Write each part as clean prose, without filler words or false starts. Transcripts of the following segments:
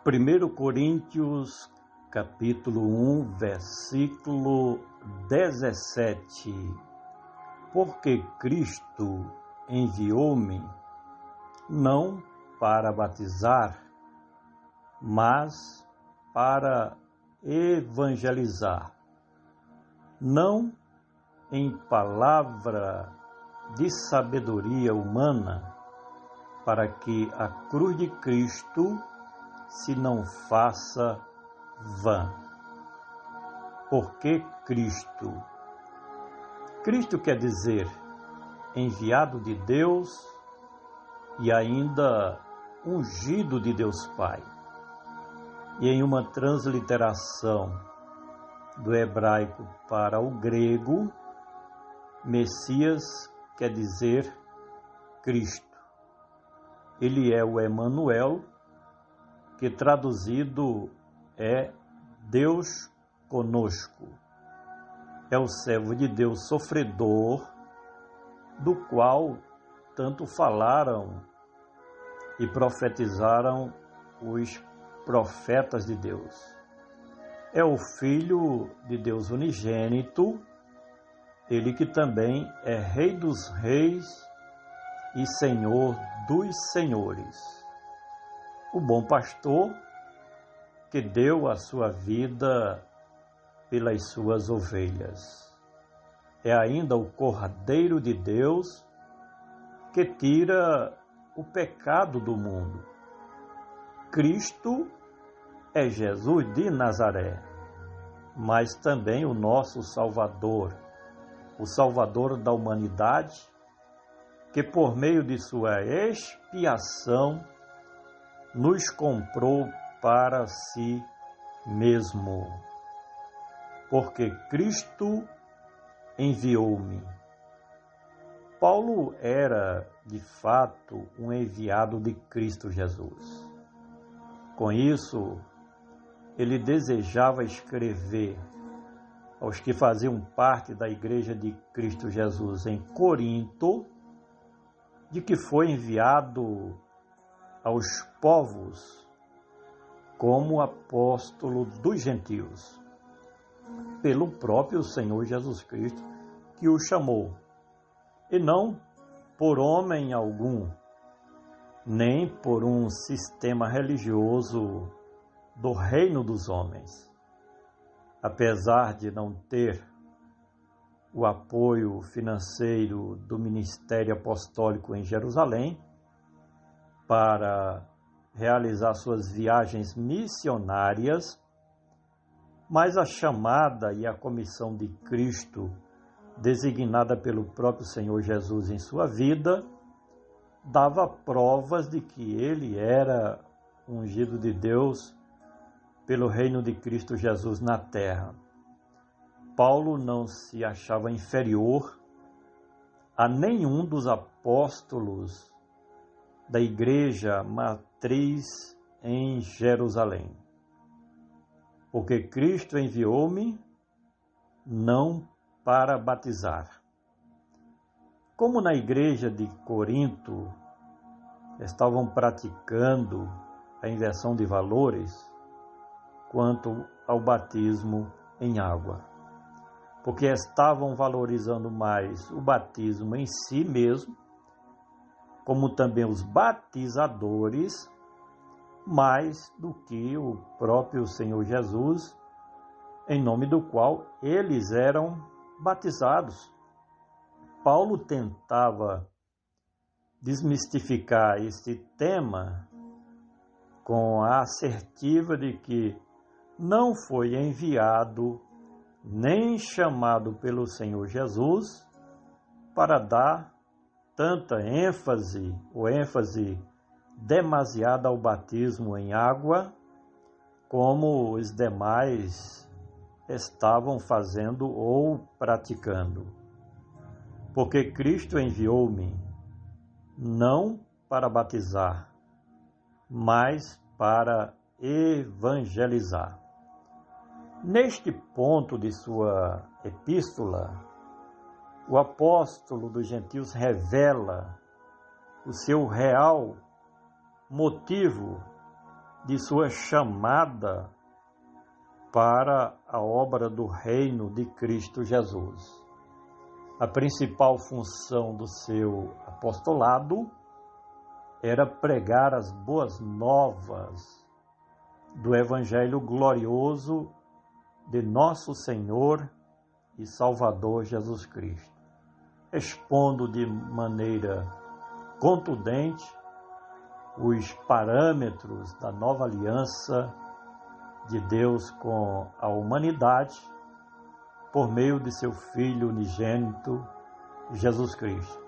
1 Coríntios, capítulo 1, versículo 17. Porque Cristo enviou-me, não para batizar, mas para evangelizar, não em palavra de sabedoria humana, para que a cruz de Cristo se não faça vã. Porque Cristo quer dizer enviado de Deus e ainda ungido de Deus Pai. E em uma transliteração do hebraico para o grego, Messias quer dizer Cristo. Ele é o Emanuel, que traduzido é Deus conosco. É o servo de Deus sofredor, do qual tanto falaram e profetizaram os profetas de Deus. É o Filho de Deus unigênito, ele que também é Rei dos reis e Senhor dos senhores. O bom pastor que deu a sua vida pelas suas ovelhas. É ainda o Cordeiro de Deus que tira o pecado do mundo. Cristo é Jesus de Nazaré, mas também o nosso Salvador, o Salvador da humanidade, que por meio de sua expiação nos comprou para si mesmo. Porque Cristo enviou-me. Paulo era, de fato, um enviado de Cristo Jesus. Com isso, ele desejava escrever aos que faziam parte da Igreja de Cristo Jesus em Corinto, de que foi enviado aos povos como apóstolo dos gentios, pelo próprio Senhor Jesus Cristo, que o chamou, e não por homem algum, nem por um sistema religioso do reino dos homens. Apesar de não ter o apoio financeiro do ministério apostólico em Jerusalém, para realizar suas viagens missionárias, mas a chamada e a comissão de Cristo, designada pelo próprio Senhor Jesus em sua vida, dava provas de que ele era ungido de Deus pelo reino de Cristo Jesus na terra. Paulo não se achava inferior a nenhum dos apóstolos da igreja matriz em Jerusalém. Porque Cristo enviou-me não para batizar. Como na igreja de Corinto estavam praticando a inversão de valores quanto ao batismo em água, porque estavam valorizando mais o batismo em si mesmo, como também os batizadores, mais do que o próprio Senhor Jesus, em nome do qual eles eram batizados. Paulo tentava desmistificar este tema com a assertiva de que não foi enviado nem chamado pelo Senhor Jesus para dar tanta ênfase ou ênfase demasiada ao batismo em água, como os demais estavam fazendo ou praticando. Porque Cristo enviou-me não para batizar, mas para evangelizar. Neste ponto de sua epístola, o apóstolo dos gentios revela o seu real motivo de sua chamada para a obra do reino de Cristo Jesus. A principal função do seu apostolado era pregar as boas novas do Evangelho glorioso de nosso Senhor e Salvador Jesus Cristo, expondo de maneira contundente os parâmetros da nova aliança de Deus com a humanidade por meio de seu Filho unigênito, Jesus Cristo.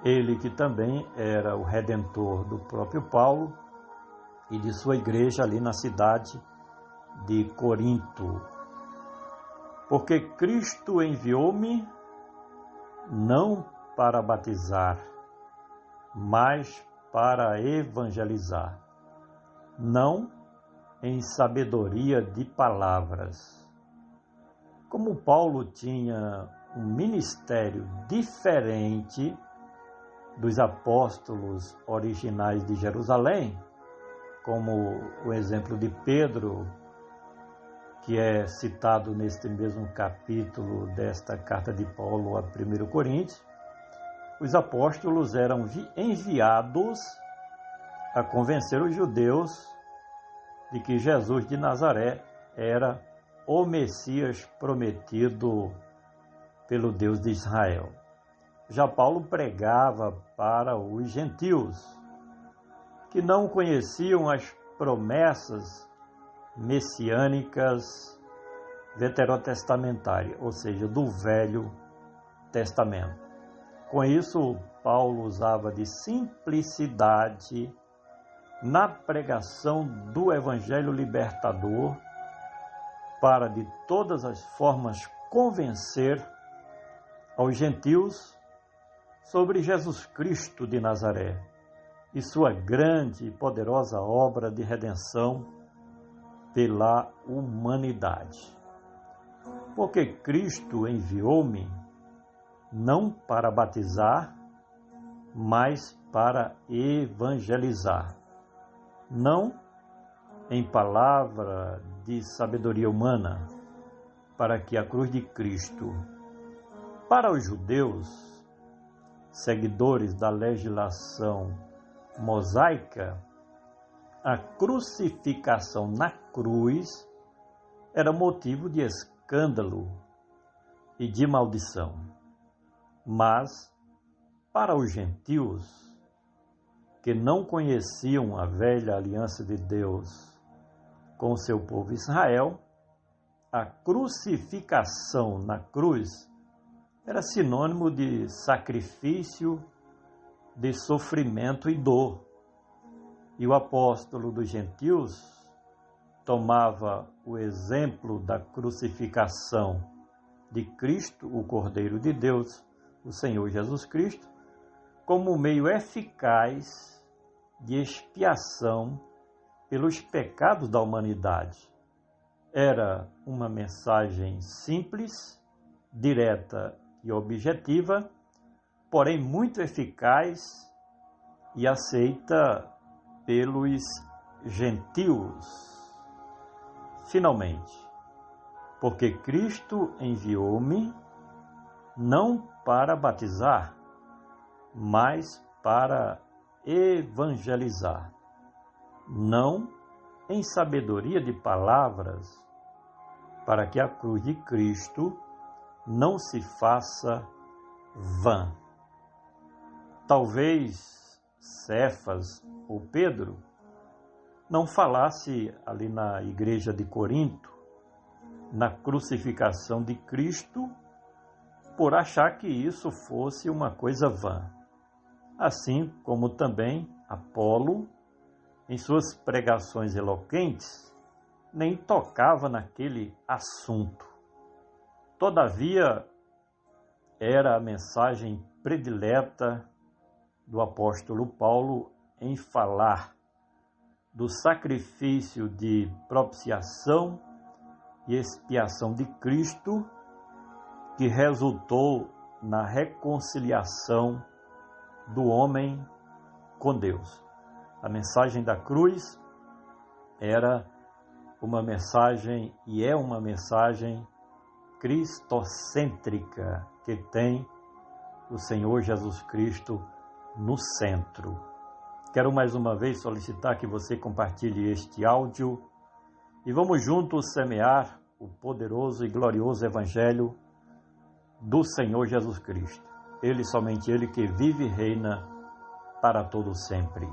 Ele que também era o Redentor do próprio Paulo e de sua igreja ali na cidade de Corinto. Porque Cristo enviou-me não para batizar, mas para evangelizar, não em sabedoria de palavras. Como Paulo tinha um ministério diferente dos apóstolos originais de Jerusalém, como o exemplo de Pedro, que é citado neste mesmo capítulo desta carta de Paulo a 1 Coríntios, os apóstolos eram enviados a convencer os judeus de que Jesus de Nazaré era o Messias prometido pelo Deus de Israel. Já Paulo pregava para os gentios, que não conheciam as promessas messiânicas veterotestamentárias, ou seja, do Velho Testamento. Com isso, Paulo usava de simplicidade na pregação do Evangelho libertador para de todas as formas convencer aos gentios sobre Jesus Cristo de Nazaré e sua grande e poderosa obra de redenção pela humanidade. Porque Cristo enviou-me não para batizar, mas para evangelizar, não em palavra de sabedoria humana, para que a cruz de Cristo, para os judeus, seguidores da legislação mosaica, a crucificação na cruz era motivo de escândalo e de maldição. Mas, para os gentios, que não conheciam a velha aliança de Deus com o seu povo Israel, a crucificação na cruz era sinônimo de sacrifício, de sofrimento e dor. E o apóstolo dos gentios tomava o exemplo da crucificação de Cristo, o Cordeiro de Deus, o Senhor Jesus Cristo, como meio eficaz de expiação pelos pecados da humanidade. Era uma mensagem simples, direta e objetiva, porém muito eficaz e aceita pelos gentios. Finalmente, porque Cristo enviou-me não para batizar, mas para evangelizar, não em sabedoria de palavras, para que a cruz de Cristo não se faça vã. Talvez Cefas ou Pedro não falasse ali na igreja de Corinto, na crucificação de Cristo, por achar que isso fosse uma coisa vã. Assim como também Apolo, em suas pregações eloquentes, nem tocava naquele assunto. Todavia, era a mensagem predileta do apóstolo Paulo em falar do sacrifício de propiciação e expiação de Cristo, que resultou na reconciliação do homem com Deus. A mensagem da cruz era uma mensagem e é uma mensagem cristocêntrica, que tem o Senhor Jesus Cristo no centro. Quero mais uma vez solicitar que você compartilhe este áudio e vamos juntos semear o poderoso e glorioso Evangelho do Senhor Jesus Cristo. Ele, somente Ele, que vive e reina para todo sempre.